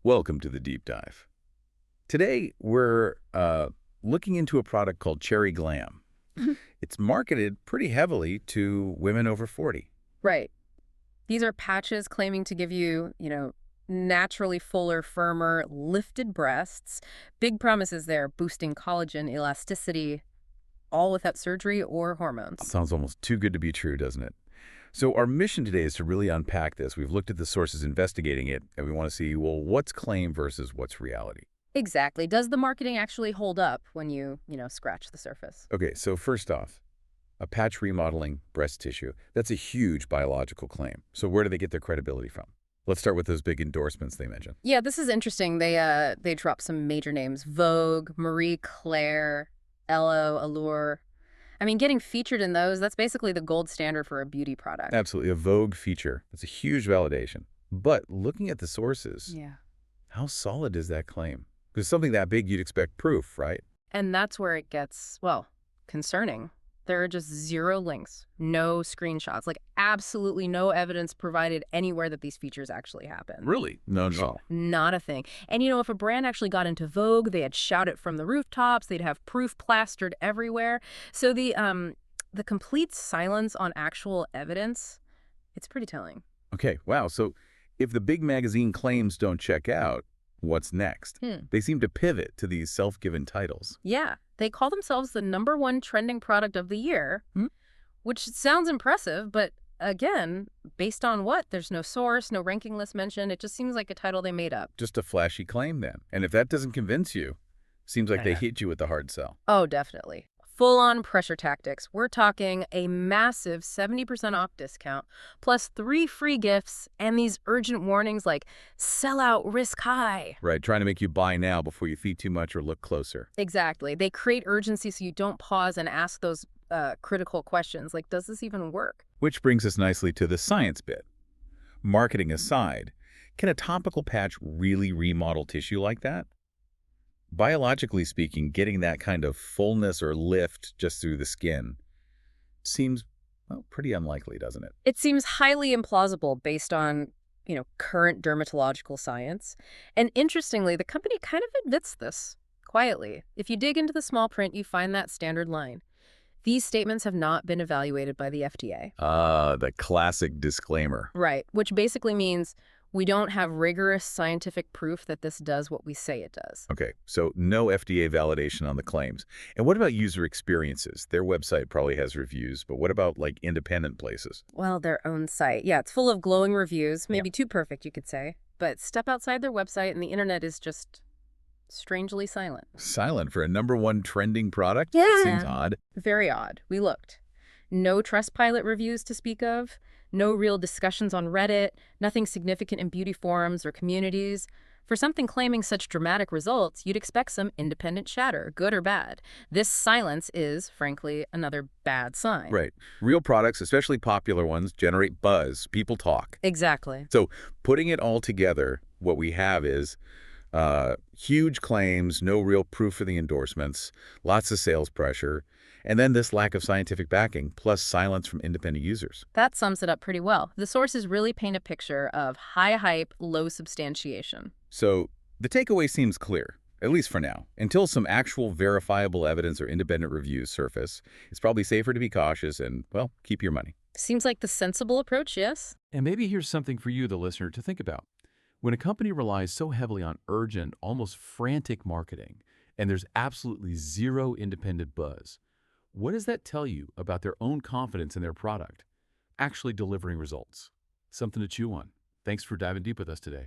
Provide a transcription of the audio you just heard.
Welcome to the deep dive. Today, we're looking into a product called Cherry Glam. It's marketed pretty heavily to women over 40. Right. These are patches claiming to give you, naturally fuller, firmer, lifted breasts. Big promises there, boosting collagen, elasticity, all without surgery or hormones. Sounds almost too good to be true, doesn't it? So our mission today is to really unpack this. We've looked at the sources investigating it, and we want to see, well, what's claim versus what's reality. Exactly. Does the marketing actually hold up when you scratch the surface? Okay, so first off, a patch remodeling breast tissue. That's a huge biological claim. So where do they get their credibility from? Let's start with those big endorsements they mentioned. Yeah, this is interesting. They drop some major names: Vogue, Marie Claire, Ello, Allure. I mean, getting featured in those, that's basically the gold standard for a beauty product. Absolutely, a Vogue feature. That's a huge validation. But looking at the sources, Yeah. how solid is that claim? Because something that big, you'd expect proof, right? And that's where it gets, well, concerning. There are just zero links, no screenshots, like absolutely no evidence provided anywhere that these features actually happen. Really? No, no. Not a thing. And if a brand actually got into Vogue, they'd shout it from the rooftops, they'd have proof plastered everywhere. So the complete silence on actual evidence, it's pretty telling. Okay, wow. So if the big magazine claims don't check out, what's next? They seem to pivot to these self-given titles. Yeah, they call themselves the #1 trending product of the year, Hmm? which sounds impressive, but again, based on what? There's no source, no ranking list mentioned. It just seems like a title they made up. Just a flashy claim then. And if that doesn't convince you, seems like they Yeah. hit you with the hard sell. Oh, definitely. Full-on pressure tactics. We're talking a massive 70% off discount, plus 3 free gifts, and these urgent warnings like sell out, risk high. Right, trying to make you buy now before you feed too much or look closer. Exactly. They create urgency so you don't pause and ask those critical questions like, does this even work? Which brings us nicely to the science bit. Marketing aside, can a topical patch really remodel tissue like that? Biologically speaking, getting that kind of fullness or lift just through the skin seems, well, pretty unlikely, doesn't it? It seems highly implausible based on, current dermatological science. And interestingly, the company kind of admits this quietly. If you dig into the small print, you find that standard line. These statements have not been evaluated by the FDA. The classic disclaimer. Right, which basically means we don't have rigorous scientific proof that this does what we say it does. Okay, so no FDA validation on the claims. And what about user experiences? Their website probably has reviews, but what about like independent places? Well, their own site. Yeah, it's full of glowing reviews, maybe too perfect, you could say. But step outside their website and the internet is just strangely silent. Silent for a #1 trending product? Yeah. Seems odd. Very odd. We looked. No Trustpilot reviews to speak of, no real discussions on Reddit, nothing significant in beauty forums or communities. For something claiming such dramatic results, you'd expect some independent chatter, good or bad. This silence is, frankly, another bad sign. Right. Real products, especially popular ones, generate buzz. People talk. Exactly. So putting it all together, what we have is huge claims, no real proof for the endorsements, lots of sales pressure, and then this lack of scientific backing, plus silence from independent users. That sums it up pretty well. The sources really paint a picture of high hype, low substantiation. So the takeaway seems clear, at least for now. Until some actual verifiable evidence or independent reviews surface, it's probably safer to be cautious and, well, keep your money. Seems like the sensible approach, yes? And maybe here's something for you, the listener, to think about. When a company relies so heavily on urgent, almost frantic marketing, and there's absolutely zero independent buzz, what does that tell you about their own confidence in their product actually delivering results? Something to chew on. Thanks for diving deep with us today.